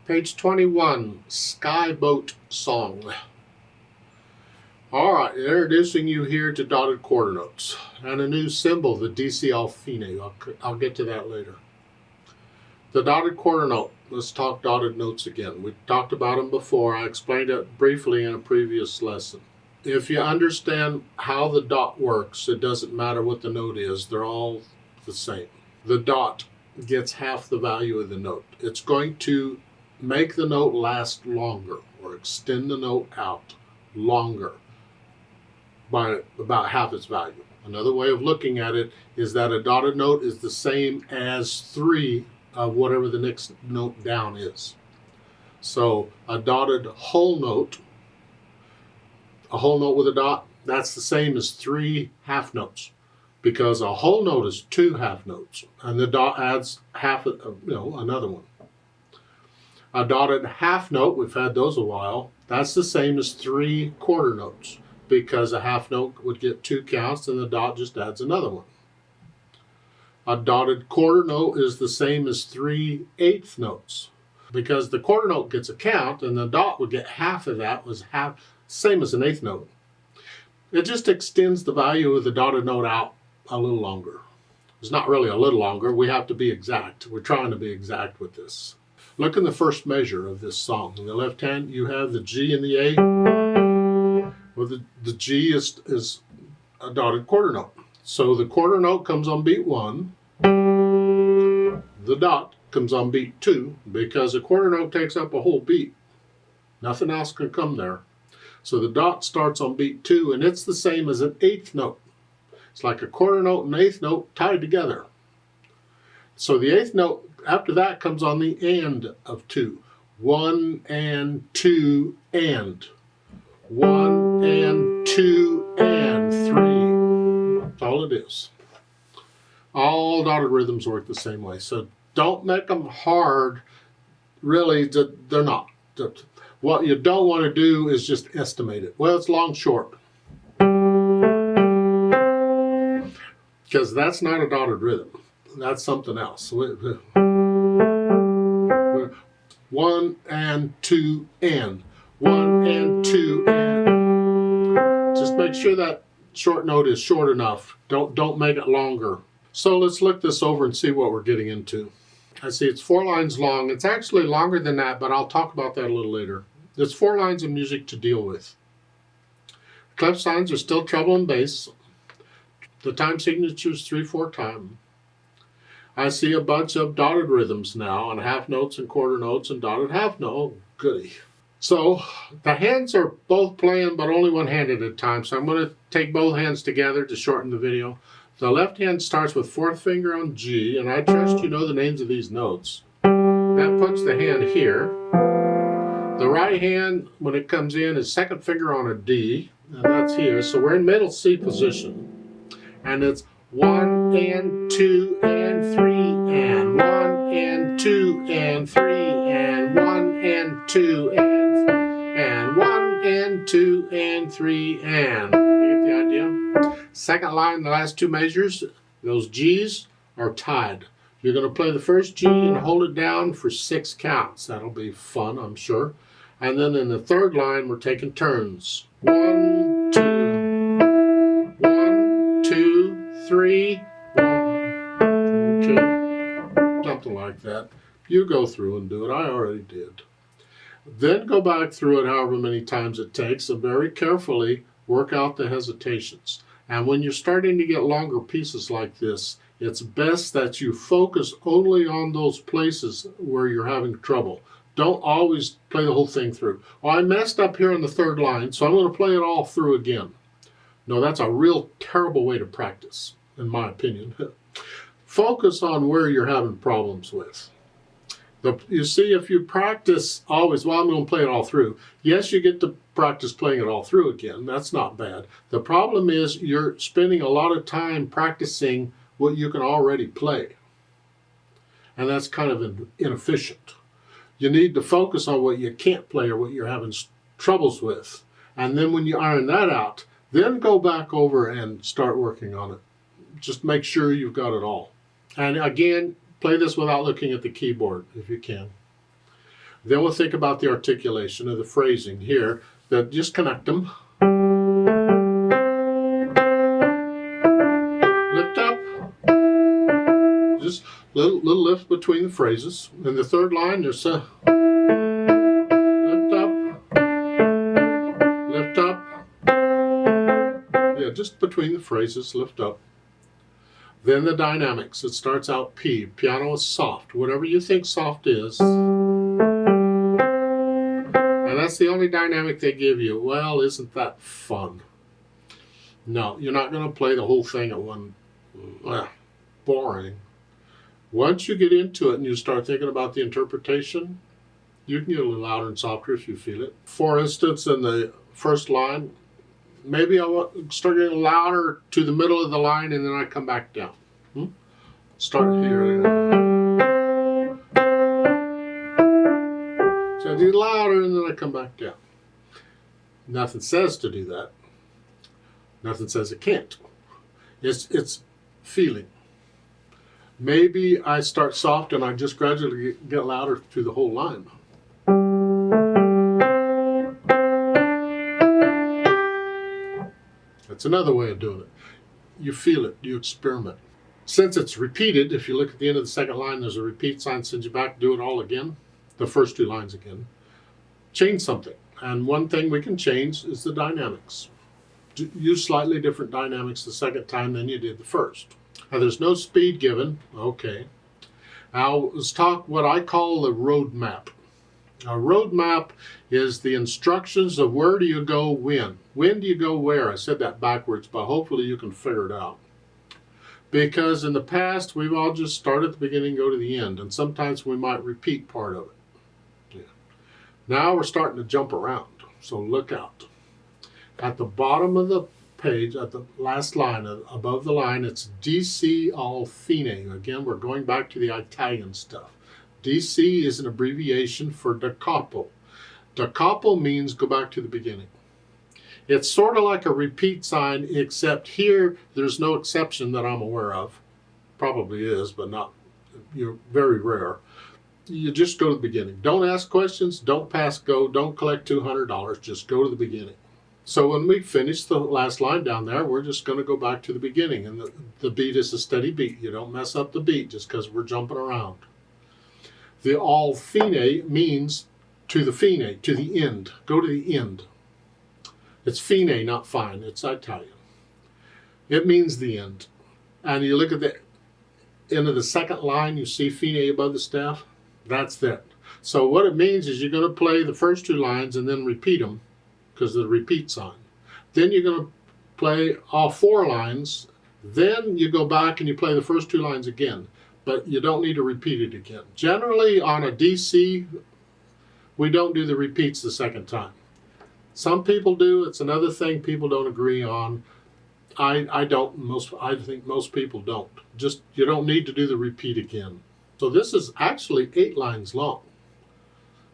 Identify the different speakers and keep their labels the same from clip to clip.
Speaker 1: Page 21, Skye Boat Song. All right, introducing you here to dotted quarter notes and a new symbol, the DC fine. I'll get to that later. The dotted quarter note. Let's talk dotted notes again. We talked about them before. I explained it briefly in a previous lesson. If you understand how the dot works, it doesn't matter what the note is. They're all the same. The dot gets half the value of the note. It's going to make the note last longer or extend the note out longer by about half its value. Another way of looking at it is that a dotted note is the same as 3 of whatever the next note down is. So a dotted whole note with a dot, that's the same as 3 half notes, because a whole note is 2 half notes and the dot adds half another one. A dotted half note, we've had those a while, that's the same as 3 quarter notes, because a half note would get 2 counts and the dot just adds another one. A dotted quarter note is the same as 3 eighth notes, because the quarter note gets a count and the dot would get half of that, was half, same as an eighth note. It just extends the value of the dotted note out a little longer. It's not really a little longer, we have to be exact. We're trying to be exact with this. Look in the first measure of this song. In the left hand, you have the G and the A. Well, the G is a dotted quarter note. So the quarter note comes on beat 1. The dot comes on beat 2, because a quarter note takes up a whole beat. Nothing else can come there. So the dot starts on beat 2, and it's the same as an eighth note. It's like a quarter note and eighth note tied together. So the eighth note after that comes on the and of 2. 1 and 2 and. 1 and 2 and 3. That's all it is. All dotted rhythms work the same way. So don't make them hard. Really, they're not. What you don't want to do is just estimate it. Well, it's long, short. Because that's not a dotted rhythm. That's something else. 1 and 2 and. 1 and 2 and. Just make sure that short note is short enough. Don't make it longer. So let's look this over and see what we're getting into. I see it's 4 lines long. It's actually longer than that, but I'll talk about that a little later. There's 4 lines of music to deal with. Clef signs are still treble and bass. The time signature is 3/4 time. I see a bunch of dotted rhythms now on half notes and quarter notes and dotted half note. Oh, goody. So the hands are both playing, but only one hand at a time. So I'm going to take both hands together to shorten the video. The left hand starts with 4th finger on G, and I trust you know the names of these notes. That puts the hand here. The right hand, when it comes in, is 2nd finger on a D, and that's here. So we're in middle C position. And it's 1 and 2 and 3 and 1 and 2 and 3 and 1 and 2 and 1 and 2 and 3 and. You get the idea? Second line, the last 2 measures, those G's are tied. You're going to play the first G and hold it down for 6 counts. That'll be fun, I'm sure. And then in the third line, we're taking turns. 1, 2, 1, 2, 3, 1. Okay. Something like that. You go through and do it. I already did. Then go back through it however many times it takes and very carefully work out the hesitations. And when you're starting to get longer pieces like this, it's best that you focus only on those places where you're having trouble. Don't always play the whole thing through. Well, I messed up here on the 3rd line, so I'm going to play it all through again. No, that's a real terrible way to practice, in my opinion. Focus on where you're having problems with. You see, if you practice always, well, I'm going to play it all through. Yes, you get to practice playing it all through again. That's not bad. The problem is you're spending a lot of time practicing what you can already play. And that's kind of inefficient. You need to focus on what you can't play or what you're having troubles with. And then when you iron that out, then go back over and start working on it. Just make sure you've got it all. And again, play this without looking at the keyboard if you can. Then we'll think about the articulation of the phrasing here. That just connect them. Lift up. Just little lift between the phrases. In the third line, there's a lift up. Yeah, just between the phrases, lift up. Then the dynamics. It starts out P. Piano is soft. Whatever you think soft is. And that's the only dynamic they give you. Well, isn't that fun? No, you're not going to play the whole thing at one. Boring. Once you get into it and you start thinking about the interpretation, you can get a little louder and softer if you feel it. For instance, in the first line, maybe I'll start getting louder to the middle of the line and then I come back down. Start here. So I do louder and then I come back down. Nothing says to do that. Nothing says it can't. It's feeling. Maybe I start soft and I just gradually get louder through the whole line. That's another way of doing it. You feel it, you experiment. Since it's repeated, if you look at the end of the second line, there's a repeat sign, sends you back, do it all again, the first two lines again. Change something. And one thing we can change is the dynamics. Use slightly different dynamics the second time than you did the first. Now, there's no speed given. Okay. Now, let's talk what I call the road map. A road map is the instructions of where do you go when. When do you go where? I said that backwards, but hopefully you can figure it out. Because in the past, we've all just started at the beginning and go to the end. And sometimes we might repeat part of it. Yeah. Now we're starting to jump around. So look out. At the bottom of the page, at the last line, above the line, it's DC al fine. Again, we're going back to the Italian stuff. DC is an abbreviation for da capo. Da capo means go back to the beginning. It's sort of like a repeat sign, except here there's no exception that I'm aware of. Probably is, but not, very rare. You just go to the beginning. Don't ask questions, don't pass go, don't collect $200, just go to the beginning. So when we finish the last line down there, we're just going to go back to the beginning. And the beat is a steady beat. You don't mess up the beat just because we're jumping around. The al fine means to the fine, to the end. Go to the end. It's fine, not fine. It's Italian. It means the end. And you look at the end of the second line, you see fine above the staff. That's it. So what it means is you're going to play the first two lines and then repeat them, because of the repeat sign. Then you're going to play all four lines. Then you go back and you play the first two lines again. But you don't need to repeat it again. Generally, on a DC, we don't do the repeats the second time. Some people do. It's another thing people don't agree on. I don't. I think most people don't. Just, you don't need to do the repeat again. So this is actually 8 lines long.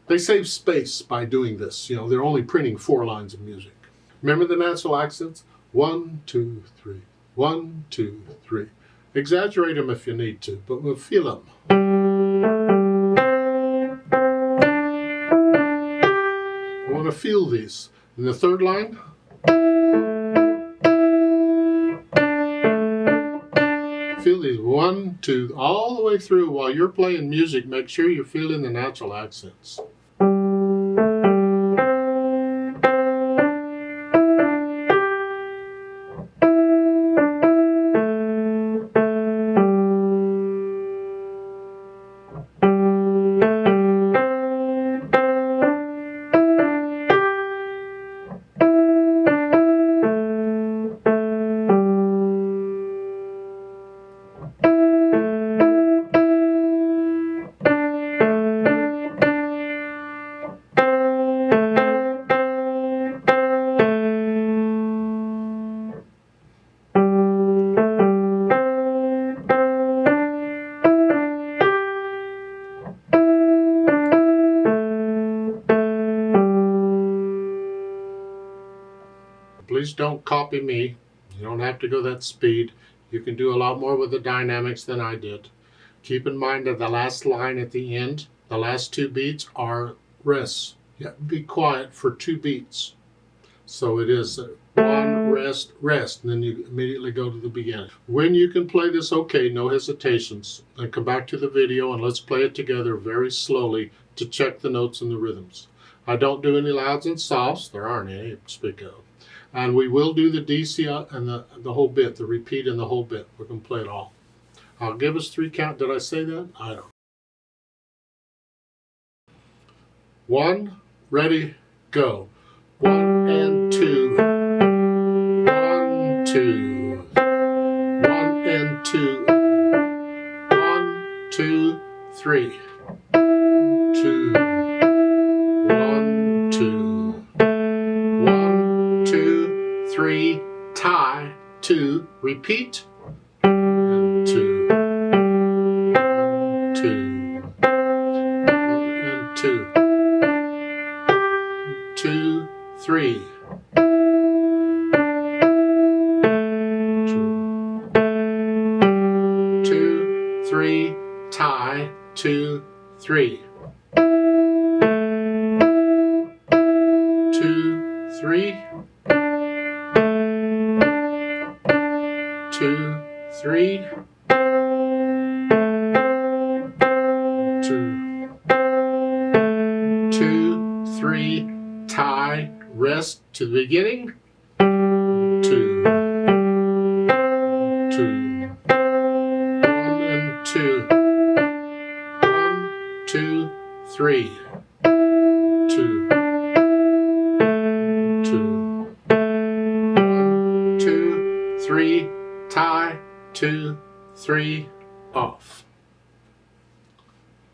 Speaker 1: They save space by doing this. They're only printing 4 lines of music. Remember the natural accents? 1, 2, 3. 1, 2, 3. Exaggerate them if you need to, but we'll feel them. I want to feel these. In the third line, feel these 1, 2, all the way through. While you're playing music, make sure you're feeling the natural accents. Please don't copy me. You don't have to go that speed. You can do a lot more with the dynamics than I did. Keep in mind that the last line at the end, the last 2 beats are rests. You have to be quiet for 2 beats. So it is 1, rest, rest, and then you immediately go to the beginning. When you can play this okay, no hesitations, then come back to the video and let's play it together very slowly to check the notes and the rhythms. I don't do any louds and softs, there aren't any to speak of. And we will do the DC and the whole bit, the repeat and the whole bit. We're going to play it all. I'll give us 3 count. Did I say that? I don't. 1, ready, go. 1 and 2. 1, 2. 1 and 2. 1, 2, 3. 2. 1, 2. 1, 2, 3. Tie. 2. Repeat. And 2. 2. 1 and 2. 2, 3. 2, 3, tie, 2, 3. 2, 3. 2, 3. 2, 3. Tie, rest to the beginning. 2, 2, 1 and 2. 1, 2, 3. 2, 2. 1, 2, 3. Tie, 2, 3. Off.